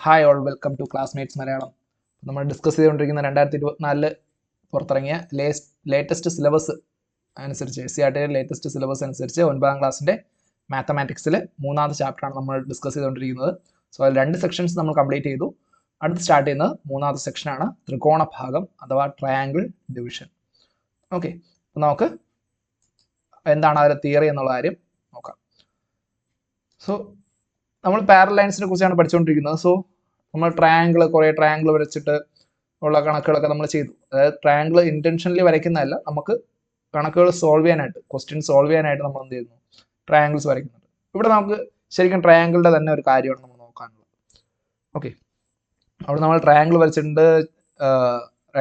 Hi all, welcome to classmates Malayalam. നമ്മൾ discuss ചെയ്തുകൊണ്ടിരിക്കുന്ന 2024 പുറത്തിറങ്ങിയ ലേറ്റസ്റ്റ് സിലബസ് അനുസരിച്ച് SCERT ലേറ്റസ്റ്റ് സിലബസ് അനുസരിച്ച് 9ാം ക്ലാസ്സിൻ്റെ മാത്തമാറ്റിക്സിൽ 3ാമത്തെ ചാപ്റ്ററാണ് നമ്മൾ ഡിസ്കസ് ചെയ്തുകൊണ്ടിരിക്കുന്നത്. സോ അതിൽ 2 സെക്ഷൻസ് നമ്മൾ കംപ്ലീറ്റ് ചെയ്തു. അടുത്ത് സ്റ്റാർട്ട് ചെയ്യുന്നത് 3ാമത്തെ സെക്ഷനാണ്, ത്രികോണ ഭാഗം അഥവാ ട്രയാങ്കിൾ ഡിവിഷൻ. ഓക്കെ, അപ്പോൾ നമുക്ക് എന്താണ് അതിലെ തിയറി എന്നുള്ള കാര്യം നോക്കാം. സോ നമ്മൾ പാരലൽ ലൈൻസിനെ കുറിച്ചാണ് പഠിച്ചുകൊണ്ടിരിക്കുന്നത്. സോ നമ്മൾ കുറേ ട്രയാങ്കിൾ വരച്ചിട്ട് ഉള്ള കണക്കുകളൊക്കെ നമ്മൾ ചെയ്തു. അതായത് ട്രയാങ്കിൾ ഇൻറ്റൻഷനലി വരയ്ക്കുന്നതല്ല, നമുക്ക് കണക്കുകൾ സോൾവ് ചെയ്യാനായിട്ട്, ക്വസ്റ്റ്യൻ സോൾവ് ചെയ്യാനായിട്ട് നമ്മൾ എന്ത് ചെയ്യുന്നു, ട്രയാങ്കിൾസ് വരയ്ക്കുന്നുണ്ട്. ഇവിടെ നമുക്ക് ശരിക്കും ട്രയാങ്കിളുടെ തന്നെ ഒരു കാര്യമാണ് നമ്മൾ നോക്കാനുള്ളത്. ഓക്കെ, അവിടെ നമ്മൾ ട്രയാങ്കിൾ വരച്ചിട്ടുണ്ട്,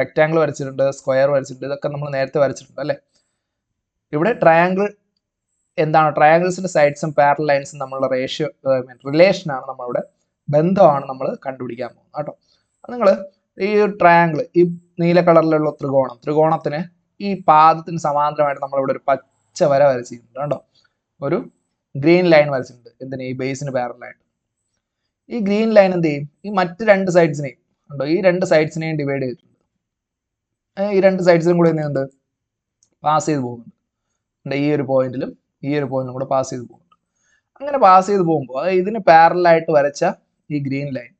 റെക്റ്റാങ്കിൾ വരച്ചിട്ടുണ്ട്, സ്ക്വയർ വരച്ചിട്ടുണ്ട്, ഇതൊക്കെ നമ്മൾ നേരത്തെ വരച്ചിട്ടുണ്ട് അല്ലേ. ഇവിടെ ട്രയാങ്കിൾ എന്താണ്, ട്രയാങ്കിൾസിന്റെ സൈഡ്സും പാരലൽ ലൈൻസും നമ്മളുടെ റിലേഷനാണ്, നമ്മളുടെ ബന്ധമാണ് നമ്മൾ കണ്ടുപിടിക്കാൻ പോകുന്നത് കേട്ടോ. നിങ്ങൾ ഈ ട്രയാങ്കിൾ, ഈ നീല കളറിലുള്ള ത്രികോണത്തിന് ഈ പാദത്തിന് സമാന്തരമായിട്ട് നമ്മളിവിടെ ഒരു പച്ച വര വരച്ചിട്ടുണ്ട് കേട്ടോ. ഒരു ഗ്രീൻ ലൈൻ വരച്ചിട്ടുണ്ട്. എന്തിനാ? ഈ ബേസിന് പാരലായിട്ട്. ഈ ഗ്രീൻ ലൈൻ എന്ത് ചെയ്യും? ഈ മറ്റ് 2 സൈഡ്സിനെയും ഉണ്ടോ, ഈ 2 സൈഡ്സിനെയും ഡിവൈഡ് ചെയ്തിട്ടുണ്ട്. ഈ 2 സൈഡ്സിനും കൂടി എന്തുണ്ട്, പാസ് ചെയ്ത് പോകുന്നുണ്ട്. ഈ ഒരു പോയിന്റിലും കൂടെ പാസ് ചെയ്ത് പോകുന്നുണ്ട്. അങ്ങനെ പാസ് ചെയ്ത് പോകുമ്പോൾ ഇതിന് പാരലായിട്ട് വരച്ച ഈ ഗ്രീൻ ലൈൻ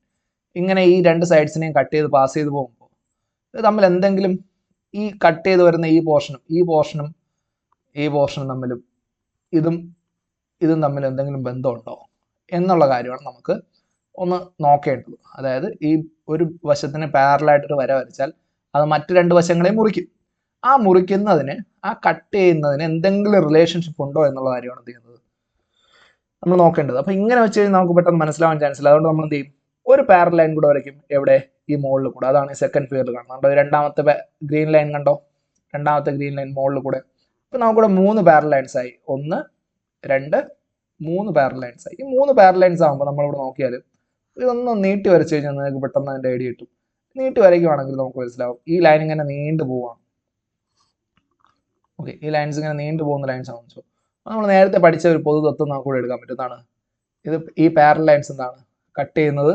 ഇങ്ങനെ ഈ 2 സൈഡ്സിനെയും കട്ട് ചെയ്ത് പാസ് ചെയ്ത് പോകുമ്പോൾ ഇത് തമ്മിൽ എന്തെങ്കിലും, ഈ കട്ട് ചെയ്ത് വരുന്ന ഈ പോർഷനും തമ്മിലും ഇതും തമ്മിൽ എന്തെങ്കിലും ബന്ധമുണ്ടോ എന്നുള്ള കാര്യമാണ് നമുക്ക് ഒന്ന് നോക്കേണ്ടത്. അതായത് ഈ ഒരു വശത്തിന് പാരലായിട്ടൊരു വര വരച്ചാൽ അത് മറ്റു 2 വശങ്ങളെയും മുറിക്കും. ആ മുറിക്കുന്നതിന്, ആ കട്ട് ചെയ്യുന്നതിന് എന്തെങ്കിലും റിലേഷൻഷിപ്പ് ഉണ്ടോ എന്നുള്ള കാര്യമാണ് എന്ത് ചെയ്യുന്നത്, നമ്മൾ നോക്കേണ്ടത്. അപ്പൊ ഇങ്ങനെ വെച്ച് കഴിഞ്ഞാൽ നമുക്ക് പെട്ടെന്ന് മനസ്സിലാവാൻ ചാൻസ് ഇല്ല. അതുകൊണ്ട് നമ്മൾ എന്ത് ചെയ്യും, ഒരു പാരലൽ ലൈൻ കൂടെ വരയ്ക്കും. എവിടെ? ഈ മുകളിൽ കൂടെ. അതാണ് ഈ സെക്കൻഡ് ഫിഗറിൽ കാണുന്നത്. രണ്ടാമത്തെ ഗ്രീൻ ലൈൻ കണ്ടോ, രണ്ടാമത്തെ ഗ്രീൻ ലൈൻ മുകളിൽ കൂടെ. അപ്പൊ നമുക്കിവിടെ 3 പാരലൽ ലൈൻസ് ആയി. 1, 2, 3 പാരലൽ ലൈൻസ് ആയി. ഈ 3 പാരലൽ ലൈൻസ് ആകുമ്പോൾ നമ്മളിവിടെ നോക്കിയാൽ ഇതൊന്ന് നീട്ടി വരച്ചു കഴിഞ്ഞാൽ നിങ്ങൾക്ക് പെട്ടെന്ന് അതിന്റെ ഐഡിയ കിട്ടും. നീട്ടി വരയ്ക്കുവാണെങ്കിൽ നമുക്ക് മനസ്സിലാവും ഈ ലൈൻ ഇങ്ങനെ നീണ്ടു പോവാണ്. ഓക്കെ, ഈ ലൈൻസ് ഇങ്ങനെ നീണ്ടു പോകുന്ന ലൈൻസ് ആണെന്ന് വെച്ചോ. നമ്മൾ നേരത്തെ പഠിച്ച ഒരു പൊതു തത്വം നമുക്ക് കൂടെ എടുക്കാൻ പറ്റും. എന്താണ് ഇത്? ഈ പാരലൽ ലൈൻസ് എന്താണ് കട്ട് ചെയ്യുന്നത്?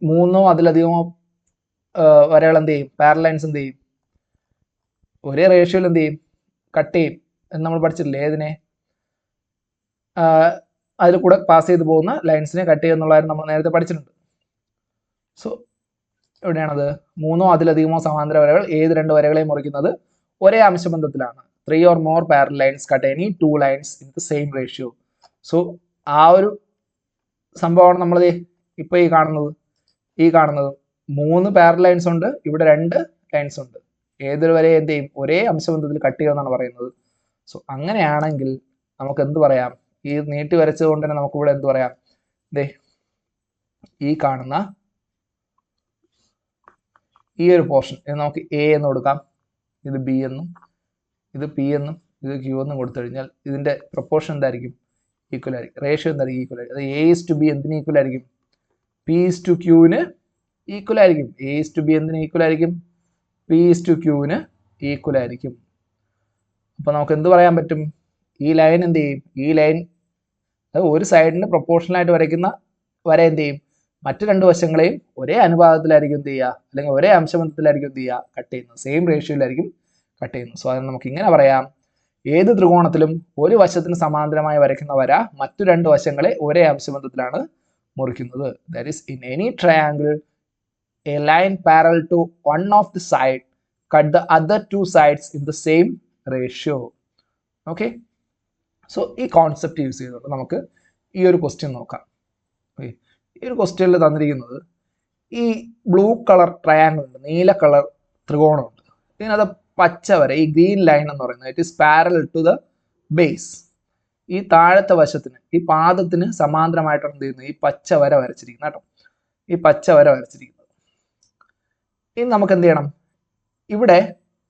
3 അതിലധികമോ വരകൾ എന്ത് ചെയ്യും, പാരലൽ ലൈൻസ് എന്ത് ചെയ്യും, ഒരേ റേഷ്യോയിൽ എന്ത് ചെയ്യും, കട്ട് ചെയ്യും എന്ന് നമ്മൾ പഠിച്ചിട്ടില്ലേ? ഏതിനെ? അതിൽ കൂടെ പാസ് ചെയ്ത് പോകുന്ന ലൈൻസിനെ കട്ട് ചെയ്യുക എന്നുള്ളതായിരുന്നു നമ്മൾ നേരത്തെ പഠിച്ചിട്ടുണ്ട്. സോ എവിടെയാണത്? 3 അതിലധികമോ സമാന്തര വരകൾ ഏത് 2 വരകളെയും മുറിക്കുന്നത് ഒരേ അംശബന്ധത്തിലാണ്. 3 or more parallel lines cut any 2 lines in the same ratio. So ആ ഒരു സംഭവമാണ് നമ്മൾ ഇപ്പൊ ഈ കാണുന്നത്. 3 പാരലൽ ലൈൻസ് ഉണ്ട്, ഇവിടെ 2 ലൈൻസ് ഉണ്ട്. ഏതൊരു വരെ എന്ത് ചെയ്യും, ഒരേ അംശബന്ധത്തിൽ കട്ട് ചെയ്യുമെന്നാണ് പറയുന്നത്. സോ അങ്ങനെയാണെങ്കിൽ നമുക്ക് എന്ത് പറയാം, ഈ നീട്ടി വരച്ചത് കൊണ്ട് തന്നെ നമുക്ക് ഇവിടെ എന്ത് പറയാം, ഈ കാണുന്ന ഈ ഒരു പോർഷൻ നമുക്ക് എ എന്ന് കൊടുക്കാം, ഇത് ബി എന്നും, ഇത് പി എന്നും, ഇത് ക്യൂ എന്നും കൊടുത്തു കഴിഞ്ഞാൽ ഇതിന്റെ പ്രൊപ്പോർഷൻ എന്തായിരിക്കും, ഈക്വൽ ആയിരിക്കും. റേഷ്യോ എന്തായിരിക്കും, ഈക്വൽ ആയിരിക്കും. അത് A:B എന്തിന് ഈക്വൽ ആയിരിക്കും? P:Qന് ഈക്വൽ ആയിരിക്കും. A:B എന്തിന് ഈക്വൽ ആയിരിക്കും? P:Qന് ഈക്വൽ ആയിരിക്കും. അപ്പൊ നമുക്ക് എന്ത് പറയാൻ പറ്റും, ഈ ലൈൻ എന്ത് ചെയ്യും, ഈ ലൈൻ അത് ഒരു സൈഡിന് പ്രൊപ്പോർഷണൽ ആയിട്ട് വരയ്ക്കുന്ന വര എന്ത് ചെയ്യും, മറ്റു 2 വശങ്ങളെയും ഒരേ അനുപാതത്തിലായിരിക്കും എന്ത് ചെയ്യുക, അല്ലെങ്കിൽ ഒരേ അംശബന്ധത്തിലായിരിക്കും എന്ത് ചെയ്യുക, കട്ട് ചെയ്യുന്നത്. സെയിം റേഷ്യോയിലായിരിക്കും കട്ട് ചെയ്യുന്നത്. സോ അതിന് നമുക്ക് ഇങ്ങനെ പറയാം, ഏത് ത്രികോണത്തിലും ഒരു വശത്തിന് സമാന്തരമായി വരയ്ക്കുന്ന വര മറ്റു 2 വശങ്ങളെ ഒരേ അംശബന്ധത്തിലാണ് മുറിക്കുന്നത്. That is in any triangle a line parallel to one of the side cut the other 2 sides in the same ratio. Okay, so ഈ കോൺസെപ്റ്റ് യൂസ് ചെയ്തുകൊണ്ട് നമുക്ക് ഈ ഒരു ക്വസ്റ്റ്യൻ നോക്കാം. ഓക്കെ, ഈ ഒരു ക്വസ്റ്റ്യനിൽ തന്നിരിക്കുന്നത് ഈ ബ്ലൂ കളർ ട്രയാങ്കിൾ ഉണ്ട്, നീല കളർ ത്രികോണമുണ്ട്. ഇതിനകത്ത് പച്ച വര, ഈ ഗ്രീൻ ലൈൻ എന്ന് പറയുന്നത് it is parallel to the base. ഈ താഴത്തെ വശത്തിന്, ഈ പാദത്തിന് സമാന്തരമായിട്ടാണ് എന്ത് ചെയ്യുന്നത്, ഈ പച്ച വര വരച്ചിരിക്കുന്നത് കേട്ടോ. ഈ പച്ച വര വരച്ചിരിക്കുന്നത്. ഇനി നമുക്ക് എന്ത് ചെയ്യണം, ഇവിടെ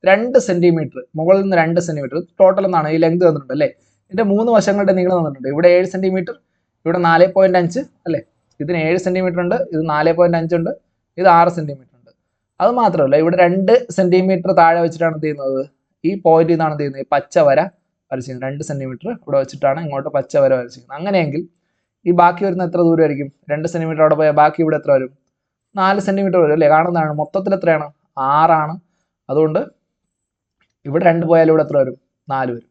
2 സെന്റിമീറ്റർ, മുകളിൽ നിന്ന് 2 സെന്റിമീറ്റർ ടോട്ടൽ എന്നാണ് ഈ ലെങ്ത് തന്നിട്ടുണ്ട് അല്ലേ. ഇതിന്റെ 3 വശങ്ങളുടെ നീളം തന്നിട്ടുണ്ട്. ഇവിടെ 7 സെന്റിമീറ്റർ, ഇവിടെ 4.5 അല്ലേ. ഇതിന് 7 സെന്റിമീറ്റർ ഉണ്ട്, ഇത് 4.5 ഉണ്ട്, ഇത് 6 സെന്റിമീറ്റർ ഉണ്ട്. അത് മാത്രമല്ല ഇവിടെ 2 സെന്റിമീറ്റർ താഴെ വെച്ചിട്ടാണ് എന്ത് ചെയ്യുന്നത്, ഈ പോയിന്റിൽ നിന്നാണ് എന്ത് ചെയ്യുന്നത്, പച്ച വര വരച്ചിരിക്കുന്നത്. 2 സെന്റിമീറ്റർ ഇവിടെ വെച്ചിട്ടാണ് ഇങ്ങോട്ട് പച്ച വര വരച്ചിരിക്കുന്നത്. അങ്ങനെയെങ്കിൽ ഈ ബാക്കി വരുന്ന എത്ര ദൂരമായിരിക്കും, 2 സെന്റിമീറ്റർ അവിടെ പോയാൽ ബാക്കി ഇവിടെ എത്ര വരും, 4 സെൻറ്റിമീറ്റർ വരും അല്ലേ? കാണുന്നതാണ്. മൊത്തത്തിൽ എത്രയാണ്? 6 അതുകൊണ്ട് ഇവിടെ 2 പോയാലും ഇവിടെ എത്ര വരും? 4 വരും.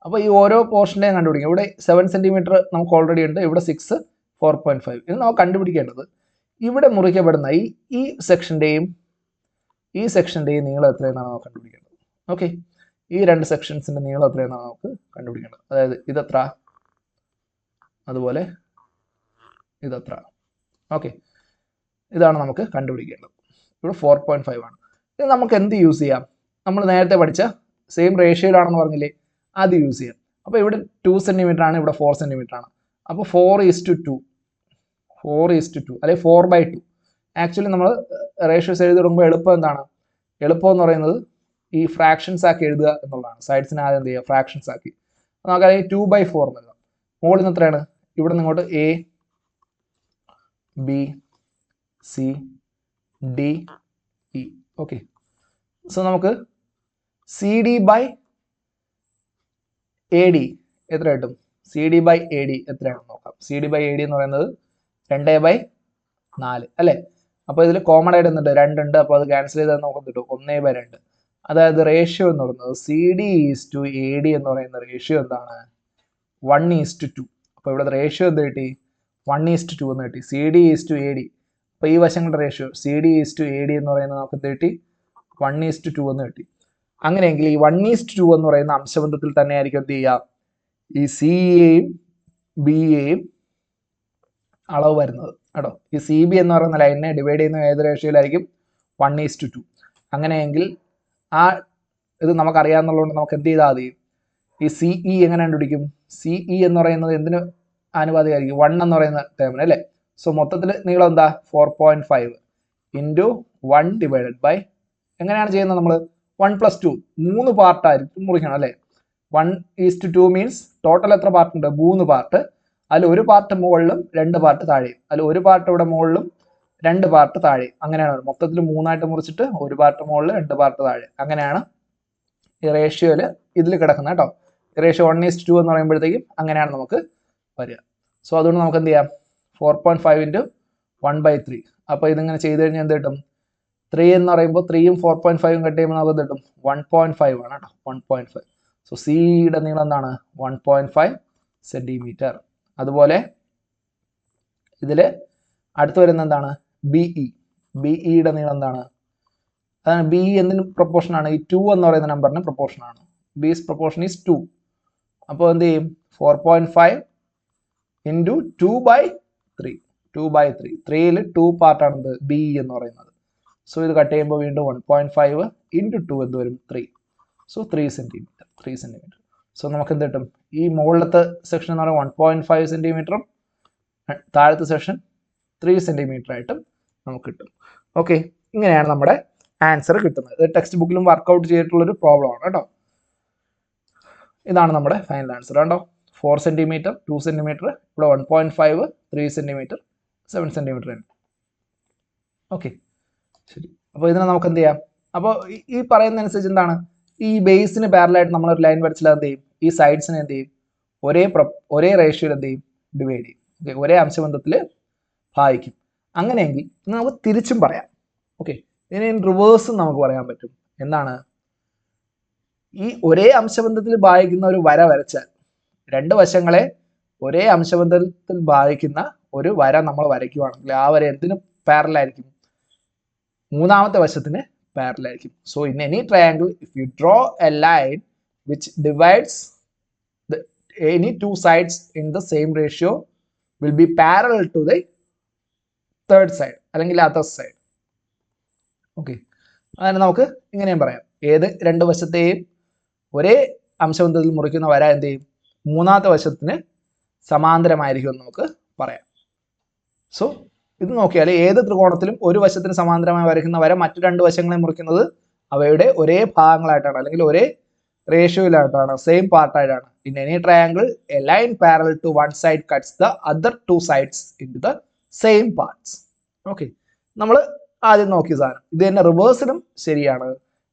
അപ്പോൾ ഈ ഓരോ പോർഷൻ്റെയും കണ്ടുപിടിക്കും. ഇവിടെ 7 സെൻറ്റിമീറ്റർ നമുക്ക് ഓൾറെഡി ഉണ്ട്. ഇവിടെ 6, 4.5. ഇത് നമുക്ക് കണ്ടുപിടിക്കേണ്ടത് ഇവിടെ മുറിക്കപ്പെടുന്ന ഈ സെക്ഷൻ്റെയും ഈ സെക്ഷൻ്റെയും നീളം എത്രയെന്നാണ് നമുക്ക് കണ്ടുപിടിക്കേണ്ടത്. ഓക്കെ, ഈ 2 സെക്ഷൻസിൻ്റെ നീളം എത്രയെന്നാണ് നമുക്ക് കണ്ടുപിടിക്കേണ്ടത്. അതായത് ഇതെത്ര, അതുപോലെ ഇതെത്ര. ഓക്കെ, ഇതാണ് നമുക്ക് കണ്ടുപിടിക്കേണ്ടത്. ഇവിടെ 4.5 ആണ്. ഇത് നമുക്ക് എന്ത് യൂസ് ചെയ്യാം? നമ്മൾ നേരത്തെ പഠിച്ച സെയിം റേഷ്യോയിലാണെന്ന് പറഞ്ഞില്ലേ, അത് യൂസ് ചെയ്യാം. അപ്പോൾ ഇവിടെ 2 സെൻറ്റിമീറ്റർ ആണ്, ഇവിടെ 4 സെൻറ്റിമീറ്റർ ആണ്. അപ്പോൾ 4:2 അല്ലെങ്കിൽ 4/2. ആക്ച്വലി നമ്മൾ റേഷ്യോസ് എഴുതി തുടങ്ങുമ്പോൾ എളുപ്പം എന്താണ്? എളുപ്പം എന്ന് പറയുന്നത് ഈ ഫ്രാക്ഷൻസ് ആക്കി എഴുതുക എന്നുള്ളതാണ്. സൈഡ്സിന് ആദ്യം എന്ത് ചെയ്യുക? ഫ്രാക്ഷൻസ് ആക്കി. നമുക്കറിയാം 2/4 എന്നുള്ളത്. മുകളിൽ നിന്ന് എത്രയാണ്? ഇവിടെ നിന്ന് ഇങ്ങോട്ട് A, B, C, D, E. Okay, so നമുക്ക് CD/AD എത്ര കിട്ടും? CD/AD എത്രയാണെന്ന് നോക്കാം. CD/AD എന്ന് പറയുന്നത് 2/4 അല്ലേ? അപ്പോൾ ഇതിൽ കോമൺ ആയിട്ട് എന്തുണ്ട്? 2 ഉണ്ട്. അപ്പോൾ അത് ക്യാൻസൽ ചെയ്താൽ നമുക്ക് കിട്ടും 1/2. അതായത് റേഷ്യോ എന്ന് പറയുന്നത് CD/AD എന്ന് പറയുന്ന റേഷ്യോ എന്താണ്? 1:2. അപ്പോൾ ഇവിടെ റേഷ്യോ എന്ത് കിട്ടി? 1:2 എന്ന് കിട്ടി. CD/AD. അപ്പോൾ ഈ വശങ്ങളുടെ റേഷ്യോ CD/AD എന്ന് പറയുന്നത് നമുക്ക് എന്ത് കിട്ടി? 1:2 എന്ന് കിട്ടി. അങ്ങനെയെങ്കിൽ ഈ 1:2 എന്ന് പറയുന്ന അംശബന്ധത്തിൽ തന്നെ ആയിരിക്കും എന്ത് ചെയ്യുക? ഈ CAയും BAയും അളവ് വരുന്നത് കേട്ടോ. ഈ CB എന്ന് പറയുന്ന ലൈനിനെ ഡിവൈഡ് ചെയ്യുന്ന ഏത് റേഷ്യോയിലായിരിക്കും? 1:2. അങ്ങനെയെങ്കിൽ ആ ഇത് നമുക്കറിയാമെന്നുള്ളതുകൊണ്ട് നമുക്ക് എന്ത് ചെയ്താൽ മതി? ഈ CE എങ്ങനെ കണ്ടുപിടിക്കും? CE എന്ന് പറയുന്നത് എന്തിന് ആനുപാതികമായിരിക്കും? 1 എന്ന് പറയുന്ന ടേമിന് അല്ലേ? സോ മൊത്തത്തിൽ നീളം എന്താ? 4.5 ഇൻറ്റു 1 ഡിവൈഡഡ് ബൈ, എങ്ങനെയാണ് ചെയ്യുന്നത് നമ്മൾ? 1+2, 3 പാർട്ടായിരിക്കും മുറിക്കണം അല്ലേ? 1:2 മീൻസ് ടോട്ടൽ എത്ര പാർട്ട് ഉണ്ട്? 3 പാർട്ട്. അതിൽ ഒരു പാർട്ട് മുകളിലും 2 പാർട്ട് താഴെയും. അതിൽ ഒരു പാർട്ട് ഇവിടെ മുകളിലും 2 പാർട്ട് താഴെയും. അങ്ങനെയാണ് മൊത്തത്തിൽ 3 മുറിച്ചിട്ട് 1 പാർട്ട് മുകളിൽ 2 പാർട്ട് താഴെ. അങ്ങനെയാണ് ഈ റേഷ്യോയിൽ ഇതിൽ കിടക്കുന്നത് കേട്ടോ. റേഷ്യോ 1:2 എന്ന് പറയുമ്പോഴത്തേക്കും അങ്ങനെയാണ് നമുക്ക് വരിക. സോ അതുകൊണ്ട് നമുക്ക് എന്ത് ചെയ്യാം? 4.5 ഇൻറ്റു 1/3. അപ്പോൾ ഇതിങ്ങനെ ചെയ്ത് കഴിഞ്ഞാൽ എന്ത് കിട്ടും? 3 എന്ന് പറയുമ്പോൾ 3ഉം 4.5ഉം കട്ട് ചെയ്യുമ്പോൾ നമുക്ക് എന്ത് കിട്ടും? 1.5 ആണ് കേട്ടോ. 1.5. സോ സിയുടെ നീളം എന്താണ്? 1.5 സെൻറ്റിമീറ്റർ. അതുപോലെ ഇതിൽ അടുത്ത് വരുന്ന എന്താണ്? BEയുടെ നീളം എന്താണ്? അതാണ് BE എന്തിന് പ്രൊപ്പോർഷനാണ്? ഈ 2 എന്ന് പറയുന്ന നമ്പറിന് പ്രൊപ്പോർഷനാണ്. B's proportion is 2. അപ്പോൾ എന്ത് ചെയ്യും? 4.5 ഇൻറ്റു 2/3. 3യിൽ 2 പാർട്ടാണ് BE എന്ന് പറയുന്നത്. സോ ഇത് കട്ട് ചെയ്യുമ്പോൾ വീണ്ടും 1.5 ഇൻറ്റു 2 എന്ത് വരും? 3. So 3 centimetre. സോ നമുക്ക് എന്ത് കിട്ടും? ഈ മുകളിലത്തെ സെക്ഷൻ എന്ന് പറയുന്നത് 1.5 സെൻറ്റിമീറ്ററും താഴത്തെ സെക്ഷൻ 3 സെൻറ്റിമീറ്റർ ആയിട്ടും നമുക്ക് കിട്ടും. ഓക്കെ, ഇങ്ങനെയാണ് നമ്മുടെ ആൻസർ കിട്ടുന്നത്. ഇത് ടെക്സ്റ്റ് ബുക്കിലും വർക്കൗട്ട് ചെയ്തിട്ടുള്ളൊരു പ്രോബ്ലം ആണ് കേട്ടോ. ഇതാണ് നമ്മുടെ ഫൈനൽ ആൻസർ കണ്ടോ. 4 സെൻറ്റിമീറ്റർ, 2 സെൻറ്റിമീറ്റർ, ഇവിടെ 1.5, 3 സെൻറ്റിമീറ്റർ, 7 സെൻറ്റിമീറ്റർ ഉണ്ട്. ഓക്കെ, ശരി. അപ്പോൾ ഇതിനെ നമുക്ക് എന്ത് ചെയ്യാം? അപ്പോൾ ഈ പറയുന്ന അനുസരിച്ച് എന്താണ്? ഈ ബേസിന് പാരലായിട്ട് നമ്മളൊരു ലൈൻ വരച്ചാൽ എന്ത് ചെയ്യും? ഈ സൈഡ്സിനെ എന്ത് ചെയ്യും? ഒരേ റേഷ്യോയിൽ എന്ത് ചെയ്യും? ഡിവൈഡ് ചെയ്യും. ഓക്കെ, ഒരേ അംശബന്ധത്തിൽ ഭാഗിക്കും. അങ്ങനെയെങ്കിൽ നമുക്ക് തിരിച്ചും പറയാം. ഓക്കെ, ഇതിനെ റിവേഴ്സും നമുക്ക് പറയാൻ പറ്റും. എന്താണ്? ഈ ഒരേ അംശബന്ധത്തിൽ ഭാഗിക്കുന്ന ഒരു വര വരച്ചാൽ, 2 വശങ്ങളെ ഒരേ അംശബന്ധത്തിൽ ഭാഗിക്കുന്ന ഒരു വര നമ്മൾ വരയ്ക്കുകയാണെങ്കിൽ ആ വര എന്തിന് പാരലായിരിക്കും? 3ാമത്തെ വശത്തിന് പാരലായിരിക്കും. So in any triangle if you draw a line which divides any 2 sides in the same ratio will be parallel to the third side അല്ലെങ്കിൽ other side. ഓക്കെ, അങ്ങനെ നമുക്ക് ഇങ്ങനെയും പറയാം. ഏത് 2 വശത്തെയും ഒരേ അംശബന്ധത്തിൽ മുറിക്കുന്ന വര എന്ത് ചെയ്യും? 3ാമത്തെ വശത്തിന് സമാന്തരമായിരിക്കും എന്ന് നമുക്ക് പറയാം. സോ ഇത് നോക്കിയാൽ ഏത് ത്രികോണത്തിലും ഒരു വശത്തിന് സമാന്തരമായി വരയ്ക്കുന്ന വര മറ്റു 2 വശങ്ങളെ മുറിക്കുന്നത് അവയുടെ ഒരേ ഭാഗങ്ങളായിട്ടാണ് അല്ലെങ്കിൽ ഒരേ റേഷ്യോയിലായിട്ടാണ്, സെയിം പാർട്ടായിട്ടാണ്. In any triangle a line parallel to one side cuts the other 2 sides in to the same parts. Okay, നമ്മൾ ആദ്യം നോക്കിയ സാധനം ഇത് തന്നെ റിവേഴ്സിലും ശരിയാണ്.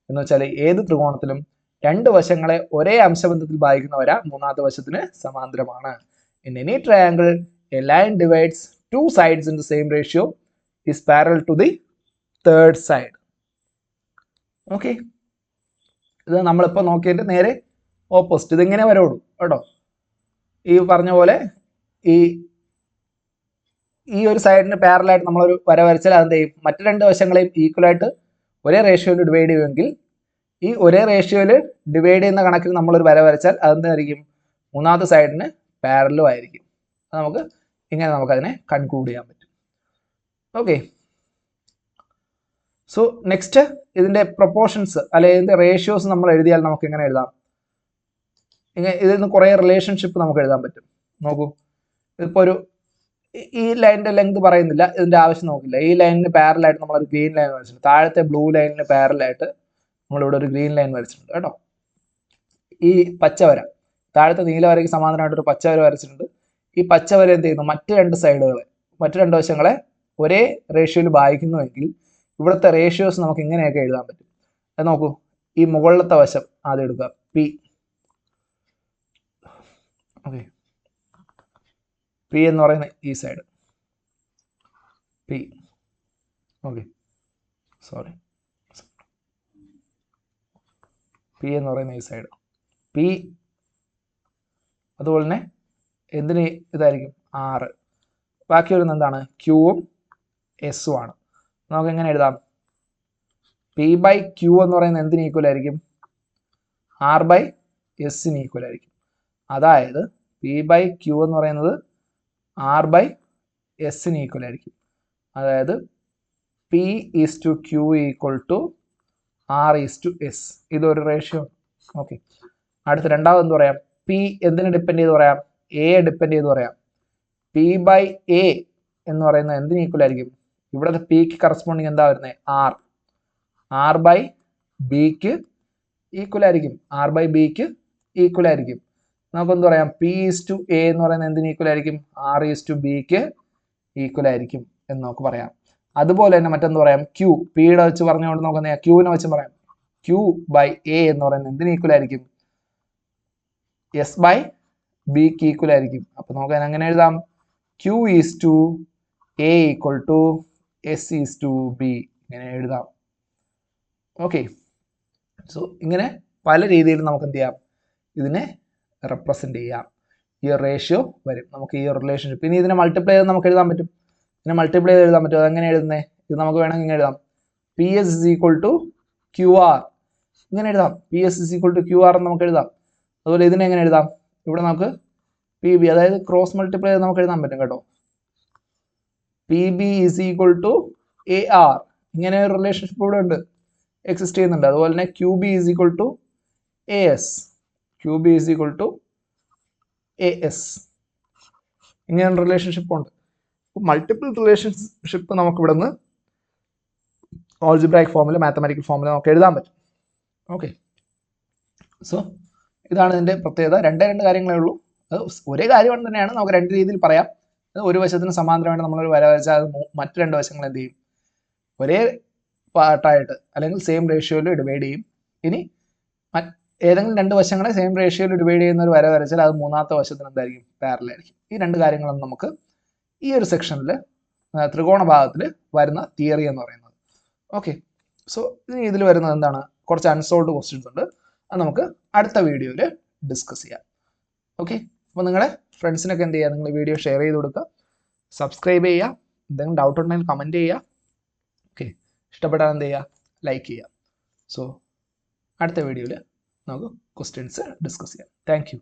എന്ന് വെച്ചാൽ ഏത് ത്രികോണത്തിലും 2 വശങ്ങളെ ഒരേ അംശബന്ധത്തിൽ ഭാഗിക്കുന്ന വര 3ാമത്തെ വശത്തിന് സമാന്തരമാണ്. In any triangle a line divides 2 sides in the same ratio is parallel to the third side. Okay, ഇത് നമ്മളിപ്പോൾ നോക്കിയിട്ട് നേരെ ഓപ്പോസിറ്റ് ഇതിങ്ങനെ വരുള്ളൂ കേട്ടോ. ഈ പറഞ്ഞ പോലെ ഈ ഒരു സൈഡിന് പാരലായിട്ട് നമ്മളൊരു വര വരച്ചാൽ അതെന്ത് ചെയ്യും, മറ്റു രണ്ട് വശങ്ങളെയും ഈക്വലായിട്ട് ഒരേ റേഷ്യോയിൽ ഡിവൈഡ് ചെയ്യുമെങ്കിൽ ഈ ഒരേ റേഷ്യോയിൽ ഡിവൈഡ് ചെയ്യുന്ന കണക്കിൽ നമ്മളൊരു വര വരച്ചാൽ അതെന്തായിരിക്കും, മൂന്നാമത്തെ സൈഡിന് പാരലും ആയിരിക്കും. അത് നമുക്ക് ഇങ്ങനെ നമുക്കതിനെ കൺക്ലൂഡ് ചെയ്യാൻ പറ്റും. ഓക്കെ, സോ നെക്സ്റ്റ് ഇതിൻ്റെ പ്രൊപ്പോർഷൻസ് അല്ലെങ്കിൽ ഇതിൻ്റെ റേഷ്യോസ് നമ്മൾ എഴുതിയാൽ നമുക്ക് എങ്ങനെ എഴുതാം, ഇതിൽ നിന്ന് കുറേ റിലേഷൻഷിപ്പ് നമുക്ക് എഴുതാൻ പറ്റും. നോക്കൂ, ഇതിപ്പോൾ ഒരു ഈ ലൈനിൻ്റെ ലെങ്ത് പറയുന്നില്ല, ഇതിൻ്റെ ആവശ്യം നോക്കില്ല. ഈ ലൈനിന് പാരലായിട്ട് നമ്മളൊരു ഗ്രീൻ ലൈൻ വരച്ചിട്ടുണ്ട്, താഴത്തെ ബ്ലൂ ലൈനിന് പാരലായിട്ട് നമ്മളിവിടെ ഒരു ഗ്രീൻ ലൈൻ വരച്ചിട്ടുണ്ട് കേട്ടോ. ഈ പച്ചവര താഴത്തെ നീലവരയ്ക്ക് സമാന്തരമായിട്ടൊരു പച്ചവര വരച്ചിട്ടുണ്ട്. ഈ പച്ചവര എന്ത് ചെയ്യുന്നു, മറ്റ് രണ്ട് വശങ്ങളെ ഒരേ റേഷ്യോയിൽ ഭാഗിക്കുന്നുവെങ്കിൽ ഇവിടുത്തെ റേഷ്യോസ് നമുക്ക് ഇങ്ങനെയൊക്കെ എഴുതാൻ പറ്റും. അത് നോക്കൂ, ഈ മുകളിലത്തെ വശം ആദ്യം എടുക്കുക, പി. ഓക്കെ, പി എന്ന് പറയുന്ന ഈ side P. Okay, sorry, P എന്ന് പറയുന്ന ഈ സൈഡ് പി. അതുപോലെ തന്നെ എന്തിന് ഇതായിരിക്കും 6. ബാക്കി വരുന്നത് എന്താണ്, ക്യൂവും എസും ആണ്. നമുക്ക് എങ്ങനെ എഴുതാം, പി ബൈ ക്യൂ എന്ന് പറയുന്നത് എന്തിന് ഈക്വൽ ആയിരിക്കും, ആർ ബൈ എസിന് ഈക്വൽ ആയിരിക്കും. അതായത് പി ബൈ ക്യൂ എന്ന് പറയുന്നത് ആർ ബൈ എസിന് ഈക്വൽ ആയിരിക്കും. അതായത് P is to Q equal to R is to S. ഇതൊരു റേഷ്യോ. ഓക്കെ, അടുത്ത രണ്ടാമത് എന്ത് പറയാം, പി എന്തിനെ ഡിപ്പെൻഡ് ചെയ്ത് പറയാം, എ ഡിപ്പെൻഡ് ചെയ്ത് പറയാം. പി ബൈ എ എന്ന് പറയുന്നത് എന്തിന് ഈക്വൽ ആയിരിക്കും, ഇവിടുത്തെ പിക്ക് കറസ്പോണ്ടിങ് എന്താ വരുന്നത്, ആർ. ആർ ബൈ ബിക്ക് ഈക്വൽ ആയിരിക്കും, ആർ ബൈ ബിക്ക് ഈക്വൽ ആയിരിക്കും. നമുക്കെന്ത് പറയാം, പി ഈസ് ടു എ എന്ന് പറയുന്നത് എന്തിന് ഈക്വൽ ആയിരിക്കും, ആർ ഈസ് ടു ബിക്ക് ഈക്വൽ ആയിരിക്കും എന്ന് നമുക്ക് പറയാം. അതുപോലെ തന്നെ മറ്റെന്ത് പറയാം, ക്യൂ. പിയുടെ വെച്ച് പറഞ്ഞുകൊണ്ട് നമുക്ക് ക്യൂവിനെ വെച്ച് പറയാം, ക്യൂ ബൈ എ എന്ന് പറയുന്നത് എന്തിന് ഈക്വൽ ആയിരിക്കും, എസ് ബൈ ബിക്ക് ഈക്വൽ ആയിരിക്കും. അപ്പൊ നമുക്ക് അങ്ങനെ എഴുതാം, Q is to A equal to S is to B, ഇങ്ങനെ എഴുതാം. ഓക്കെ, സോ ഇങ്ങനെ പല രീതിയിൽ നമുക്ക് എന്ത് ചെയ്യാം, ഇതിനെ റെപ്രസെന്റ് ചെയ്യാം. ഈ റേഷ്യോ വരും, നമുക്ക് ഈ റിലേഷൻഷിപ്പ്. ഇനി ഇതിനെ മൾട്ടിപ്ലൈ ചെയ്ത് നമുക്ക് എഴുതാൻ പറ്റും. ഇതിനെ മൾട്ടിപ്ലൈ ചെയ്ത് എഴുതാൻ പറ്റും. അതെങ്ങനെ എഴുതുന്നത്, ഇത് നമുക്ക് വേണമെങ്കിൽ ഇങ്ങനെ എഴുതാം, P S is equal to Q R. ഇങ്ങനെ എഴുതാം, P S is equal to Q R എന്ന് നമുക്ക് എഴുതാം. അതുപോലെ ഇതിനെ എങ്ങനെ എഴുതാം, ഇവിടെ നമുക്ക് പി ബി, അതായത് ക്രോസ് മൾട്ടിപ്ലൈ ചെയ്ത് നമുക്ക് എഴുതാൻ പറ്റും കേട്ടോ. P B is equal to A R. ഇങ്ങനെ ഒരു റിലേഷൻഷിപ്പ് ഇവിടെ ഉണ്ട്, എക്സിസ്റ്റ് ചെയ്യുന്നുണ്ട്. അതുപോലെ തന്നെ Q B is equal to A S, Q B is equal to A S. ഇങ്ങനെ റിലേഷൻഷിപ്പ് ഉണ്ട്. മൾട്ടിപ്പിൾ റിലേഷൻഷിപ്പ് നമുക്ക് ഇവിടെ നിന്ന് ആൾജിബ്രായിക് ഫോമിൽ, മാത്തമാറ്റിക്കൽ ഫോമിൽ നമുക്ക് എഴുതാൻ പറ്റും. ഓക്കെ, സോ ഇതാണ് ഇതിൻ്റെ പ്രത്യേകത. രണ്ട് കാര്യങ്ങളേ ഉള്ളൂ. അത് ഒരേ കാര്യം തന്നെയാണ്, നമുക്ക് രണ്ട് രീതിയിൽ പറയാം. ഒരു വശത്തിന് സമാന്തരമായിട്ട് നമ്മളൊരു വര വരച്ചാൽ അത് മറ്റു രണ്ട് വശങ്ങൾ എന്ത് ചെയ്യും, ഒരേ പാർട്ടായിട്ട് അല്ലെങ്കിൽ സെയിം റേഷ്യോയിൽ ഡിവൈഡ് ചെയ്യും. ഇനി ഏതെങ്കിലും രണ്ട് വശങ്ങളെ സെയിം റേഷ്യോയിൽ ഡിവൈഡ് ചെയ്യുന്ന ഒരു വര വരച്ചാൽ അത് മൂന്നാമത്തെ വശത്തിന് എന്തായിരിക്കും, പാരലായിരിക്കും. ഈ രണ്ട് കാര്യങ്ങളും നമുക്ക് ഈ ഒരു സെക്ഷനിൽ ത്രികോണ ഭാഗത്തിൽ വരുന്ന തിയറി എന്ന് പറയുന്നത്. ഓക്കെ, സോ ഇതിൽ വരുന്നത് എന്താണ്, കുറച്ച് അൺസോൾവ്ഡ് ക്വസ്റ്റ്യൻസ് ഉണ്ട്. അത് നമുക്ക് അടുത്ത വീഡിയോയിൽ ഡിസ്കസ് ചെയ്യാം. ഓക്കെ, അപ്പോൾ നിങ്ങളുടെ ഫ്രണ്ട്സിനൊക്കെ എന്ത് ചെയ്യുക, നിങ്ങൾ വീഡിയോ ഷെയർ ചെയ്ത് കൊടുക്കുക, സബ്സ്ക്രൈബ് ചെയ്യുക, എന്തെങ്കിലും ഡൗട്ട് ഉണ്ടെങ്കിൽ കമൻറ്റ് ചെയ്യുക. ഓക്കെ, ഇഷ്ടപ്പെട്ടാൽ എന്ത് ചെയ്യുക, ലൈക്ക് ചെയ്യുക. സോ അടുത്ത വീഡിയോയിൽ നമുക്ക് ക്വസ്റ്റ്യൻസ് ഡിസ്കസ് ചെയ്യാം. Thank you.